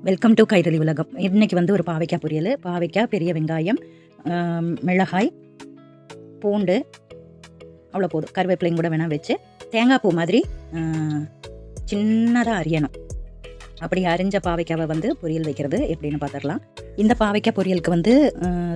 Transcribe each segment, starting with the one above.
Welcome to Kairali உலகம். இன்றைக்கி வந்து ஒரு பாவைக்காய் பொரியல். பாவைக்காய், பெரிய வெங்காயம், மிளகாய், பூண்டு, அவ்வளோ போதும். கருவேப்பிலையும் கூட வேணால் வச்சு தேங்காய் பூ மாதிரி சின்னதாக அரியணும். அப்படி அரிஞ்ச பாவைக்காவை வந்து பொரியல் வைக்கிறது எப்படின்னு பார்த்துடலாம். இந்த பாவைக்காய் பொரியலுக்கு வந்து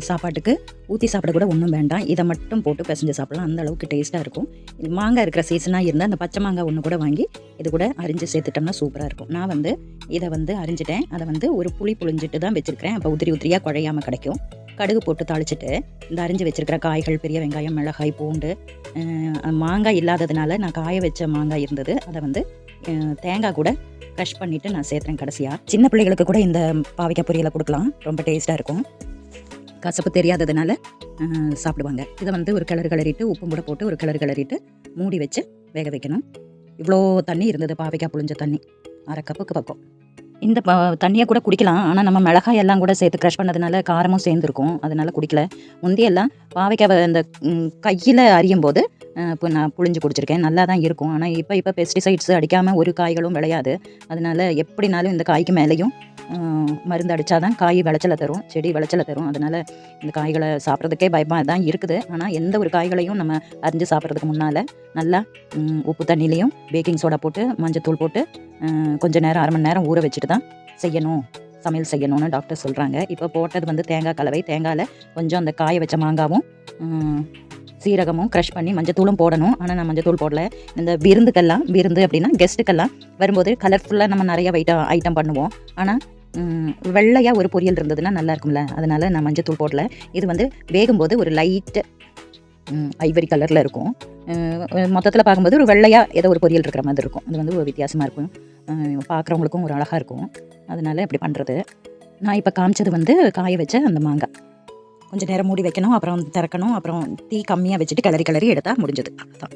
சாப்பாட்டுக்கு ஊற்றி சாப்பிட கூட ஒன்றும் வேண்டாம். இதை மட்டும் போட்டு பிசைஞ்சு சாப்பிடலாம். அந்த அளவுக்கு டேஸ்ட்டாக இருக்கும். இது மாங்காய் இருக்கிற சீசனாக இருந்தால் அந்த பச்சை மாங்காய் ஒன்று கூட வாங்கி இது கூட அரிஞ்சு சேர்த்துட்டோம்னா சூப்பராக இருக்கும். நான் வந்து இதை வந்து அரிஞ்சிட்டேன். அதை வந்து ஒரு புளி புளிஞ்சிட்டு தான் வச்சுருக்கிறேன். அப்போ உதிரியாக குழையாமல் கிடைக்கும். கடுகு போட்டு தாளிச்சிட்டு இந்த அரிஞ்சு வச்சுருக்கிற காய்கள், பெரிய வெங்காயம், மிளகாய், பூண்டு, மாங்காய் இல்லாததுனால நான் காய வச்ச மாங்காய் இருந்தது. அதை வந்து தேங்காய் கூட க்ரஷ் பண்ணிவிட்டு நான் சேர்த்துறேன் கடைசியாக. சின்ன பிள்ளைகளுக்கு கூட இந்த பாவைக்காய் பொரியலை கொடுக்கலாம். ரொம்ப டேஸ்ட்டாக இருக்கும். கசப்பு தெரியாததுனால சாப்பிடுவாங்க. இதை வந்து ஒரு கிளறிட்டு உப்பும் கூட போட்டு ஒரு கிளறிட்டு மூடி வச்சு வேக வைக்கணும். இவ்வளோ தண்ணி இருந்தது, பாவைக்காய் புளிஞ்ச தண்ணி 1/2 கப்புக்கு பக்கம். இந்த தண்ணியை கூட குடிக்கலாம். ஆனால் நம்ம மிளகாய் எல்லாம் கூட சேர்த்து க்ரஷ் பண்ணதுனால காரமும் சேர்ந்துருக்கும். அதனால் குடிக்கல. முந்தியெல்லாம் பாவைக்காய் அந்த கையில் அறியும் போது இப்போ நான் புளிஞ்சு குடிச்சிருக்கேன். நல்லா தான் இருக்கும். ஆனால் இப்போ பெஸ்டிசைட்ஸ் அடிக்காமல் ஒரு காய்களும் விளையாது. அதனால் எப்படினாலும் இந்த காய்க்கு மேலேயும் மருந்து அடித்தா தான் காய் விளைச்சலை தரும், செடி விளைச்சலை தரும். அதனால் இந்த காய்களை சாப்பிட்றதுக்கே பயமாக தான் இருக்குது. ஆனால் எந்த ஒரு காய்களையும் நம்ம அரிஞ்சு சாப்பிட்றதுக்கு முன்னால் நல்லா உப்பு தண்ணிலையும் பேக்கிங் சோடா போட்டு மஞ்சத்தூள் போட்டு கொஞ்சம் நேரம் 1/2 மணி நேரம் ஊற வச்சுட்டு தான் சமையல் செய்யணும்னு டாக்டர் சொல்கிறாங்க. இப்போ போட்டது வந்து தேங்காய் கலவை. தேங்காயில் கொஞ்சம் அந்த காய வச்ச மாங்காவும் சீரகமும் க்ரஷ் பண்ணி மஞ்சத்தூளும் போடணும். ஆனால் நான் மஞ்சத்தூள் போடல. இந்த விருந்து அப்படின்னா கெஸ்ட்டுக்கெல்லாம் வரும்போது கலர்ஃபுல்லாக நம்ம நிறைய ஐட்டம் பண்ணுவோம். ஆனால் வெள்ளையாக ஒரு பொரியல் இருந்ததுன்னா நல்லா இருக்கும்ல, அதனால் நான் மஞ்சத்தூள் போடல. இது வந்து வேகும்போது ஒரு லைட்டு ஐவரி கலரில் இருக்கும். மொத்தத்தில் பார்க்கும்போது ஒரு வெள்ளையாக ஏதோ ஒரு பொரியல் இருக்கிற மாதிரி இருக்கும். அது வந்து ஒரு வித்தியாசமாக இருக்கும். பார்க்குறவங்களுக்கும் ஒரு அழகாக இருக்கும். அதனால் இப்படி பண்ணுறது. நான் இப்போ காமிச்சது வந்து காய வச்ச அந்த மாங்காய். கொஞ்சம் நேரம் மூடி வைக்கணும், அப்புறம் திறக்கணும், அப்புறம் தீ கம்மியாக வச்சுட்டு கிளறி எடுத்தால் முடிஞ்சது. அதுதான்.